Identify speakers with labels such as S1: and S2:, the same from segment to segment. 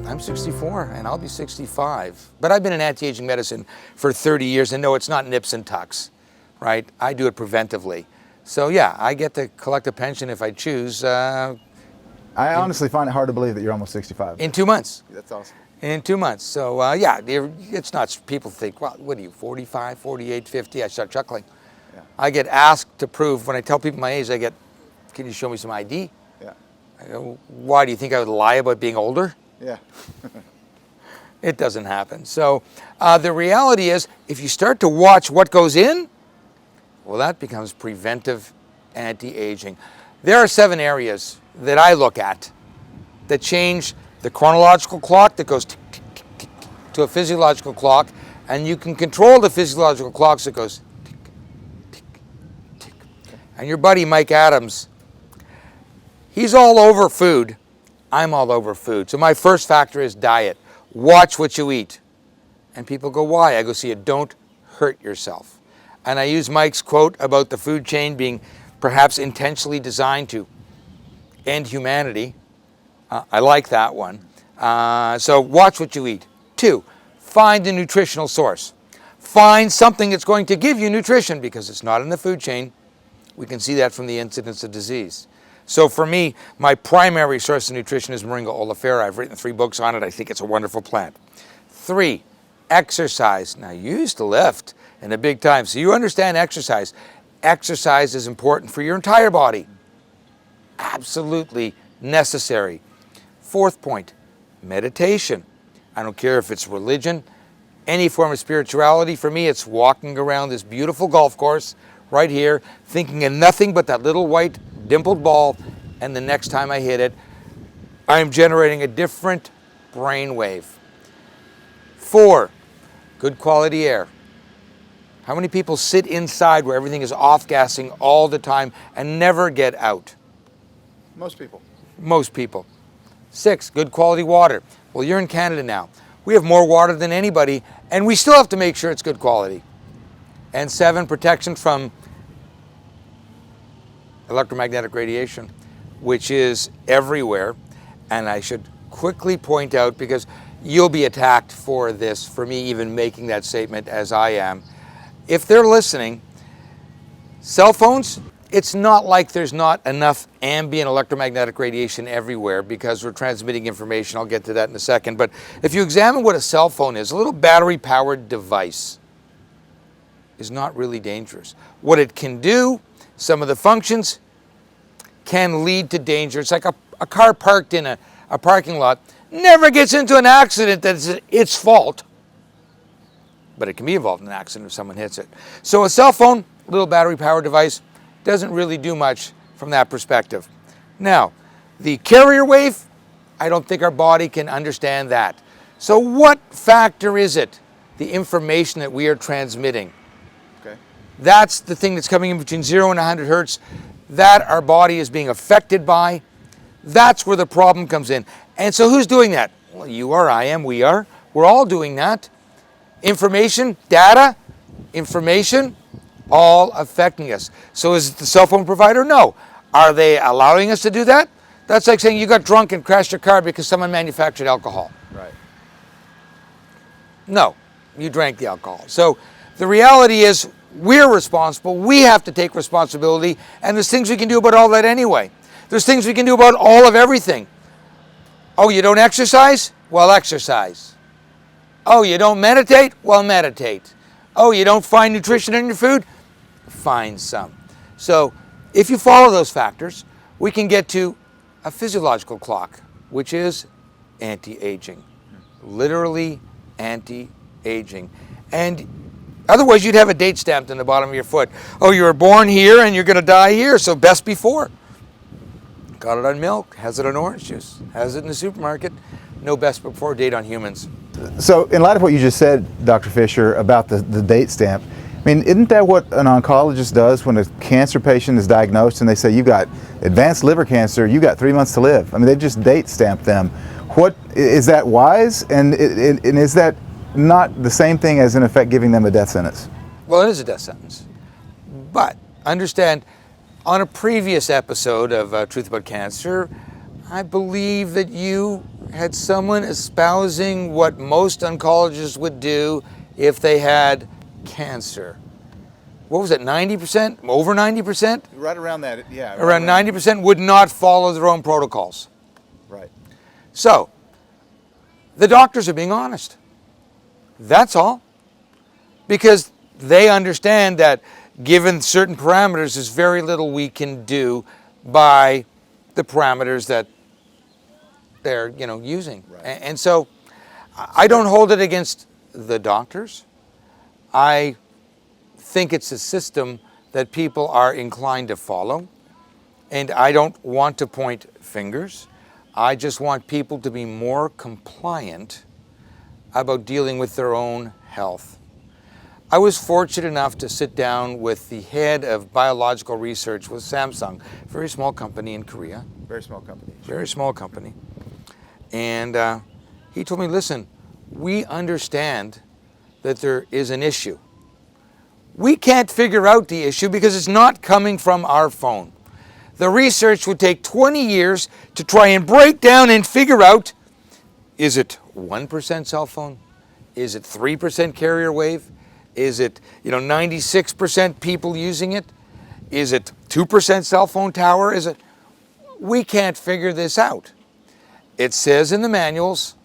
S1: I'm 64 and I'll be 65. But I've been in anti-aging medicine for 30 years and no, it's not nips and tucks, right? I do it preventively. So yeah, I get to collect a pension if I choose.
S2: I honestly find it hard to believe that you're almost 65.
S1: In 2 months.
S2: That's awesome.
S1: In 2 months. So yeah, it's not, people think, well, what are you, 45, 48, 50? I start chuckling.
S2: Yeah.
S1: I get asked to prove, when I tell people my age, I get, can you show me some ID?
S2: Yeah.
S1: I go, why, do you think I would lie about being older?
S2: Yeah.
S1: It doesn't happen. So the reality is, if you start to watch what goes in, well, that becomes preventive anti-aging. There are 7 areas that I look at that change the chronological clock that goes tick, tick, tick, tick, to a physiological clock, and you can control the physiological clock so it goes tick, tick, tick. And your buddy Mike Adams, he's all over food. I'm all over food. So my first factor is diet. Watch what you eat. And people go, why? I go, see, don't hurt yourself. And I use Mike's quote about the food chain being perhaps intentionally designed to end humanity. I like that one. So watch what you eat. 2, find a nutritional source. Find something that's going to give you nutrition because it's not in the food chain. We can see that from the incidence of disease. So for me, my primary source of nutrition is Moringa oleifera. I've written 3 books on it. I think it's a wonderful plant. 3, exercise. Now, you used to lift in a big time, so you understand exercise. Exercise is important for your entire body. Absolutely necessary. 4th point, meditation. I don't care if it's religion, any form of spirituality. For me, it's walking around this beautiful golf course right here, thinking of nothing but that little white dimpled ball, and the next time I hit it, I'm generating a different brain wave. 4, good quality air. How many people sit inside where everything is off-gassing all the time and never get out?
S2: Most people.
S1: Most people. 6, good quality water. Well, you're in Canada now. We have more water than anybody, and we still have to make sure it's good quality. And 7, protection from electromagnetic radiation, which is everywhere. And I should quickly point out, because you'll be attacked for this, for me even making that statement as I am. If they're listening, cell phones, it's not like there's not enough ambient electromagnetic radiation everywhere because we're transmitting information. I'll get to that in a second. But if you examine what a cell phone is, a little battery-powered device is not really dangerous. What it can do, some of the functions can lead to danger. It's like a car parked in a parking lot never gets into an accident that's its fault, but it can be involved in an accident if someone hits it. So a cell phone, little battery-powered device, doesn't really do much from that perspective. Now, the carrier wave, I don't think our body can understand that. So what factor is it? The information that we are transmitting.
S2: Okay.
S1: That's the thing that's coming in between 0 and 100 hertz that our body is being affected by. That's where the problem comes in. And so who's doing that? Well, you are, I am, we are. We're all doing that. Information, data, information, all affecting us. So is it the cell phone provider? No. Are they allowing us to do that? That's like saying you got drunk and crashed your car because someone manufactured alcohol.
S2: Right.
S1: No, you drank the alcohol. So the reality is we're responsible. We have to take responsibility, and there's things we can do about all that anyway. There's things we can do about all of everything. Oh, you don't exercise? Well, exercise. Oh, you don't meditate? Well, meditate. Oh, you don't find nutrition in your food? Find some. So if you follow those factors, we can get to a physiological clock, which is anti-aging. Literally anti-aging. And otherwise, you'd have a date stamped in the bottom of your foot. Oh, you were born here and you're going to die here, so best before. Got it on milk, has it on orange juice, has it in the supermarket. No best before date on humans.
S2: So in light of what you just said, Dr. Fisher, about the date stamp, I mean, isn't that what an oncologist does when a cancer patient is diagnosed and they say, you've got advanced liver cancer, you've got 3 months to live? I mean, they just date stamp them. What, is that wise? And is that not the same thing as, in effect, giving them a death sentence?
S1: Well, it is a death sentence. But understand, on a previous episode of Truth About Cancer, I believe that you had someone espousing what most oncologists would do if they had cancer. What was it, 90%? Over 90%?
S2: Right around that, yeah.
S1: Around 90% would not follow their own protocols.
S2: Right.
S1: So, the doctors are being honest. That's all. Because they understand that given certain parameters, there's very little we can do by the parameters that they're, using.
S2: Right.
S1: And so I don't hold it against the doctors. I think it's a system that people are inclined to follow. And I don't want to point fingers. I just want people to be more compliant about dealing with their own health. I was fortunate enough to sit down with the head of biological research with Samsung, a very small company in Korea.
S2: Very small company.
S1: Very small company. And he told me, listen, we understand that there is an issue. We can't figure out the issue because it's not coming from our phone. The research would take 20 years to try and break down and figure out, is it 1% cell phone? Is it 3% carrier wave? Is it 96% people using it? Is it 2% cell phone tower? We can't figure this out. It says in the manuals,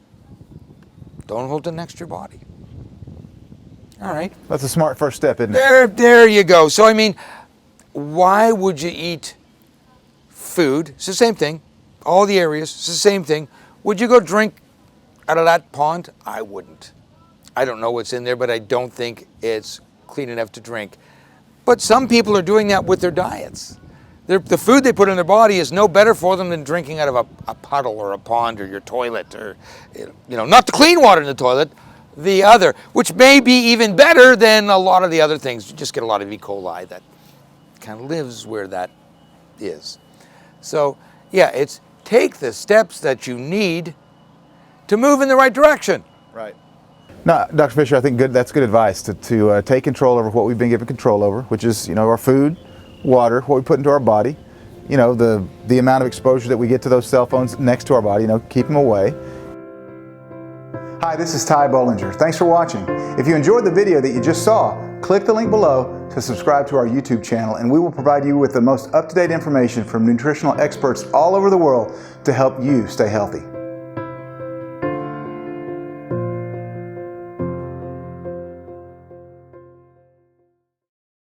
S1: don't hold it next to your body. All right.
S2: That's a smart first step, isn't it?
S1: There you go. So I mean, why would you eat food? It's the same thing. All the areas, it's the same thing. Would you go drink out of that pond? I wouldn't. I don't know what's in there, but I don't think it's clean enough to drink. But some people are doing that with their diets. The food they put in their body is no better for them than drinking out of a puddle or a pond or your toilet, or not the clean water in the toilet, the other, which may be even better than a lot of the other things. You just get a lot of E. coli that kind of lives where that is. So yeah, it's take the steps that you need to move in the right direction.
S2: Right. No, Dr. Fisher, I think that's good advice to take control over what we've been given control over, which is our food, water, what we put into our body, the amount of exposure that we get to those cell phones next to our body, keep them away. Hi, this is Ty Bollinger. Thanks for watching. If you enjoyed the video that you just saw, click the link below to subscribe to our YouTube channel, and we will provide you with the most up-to-date information from nutritional experts all over the world to help you stay healthy.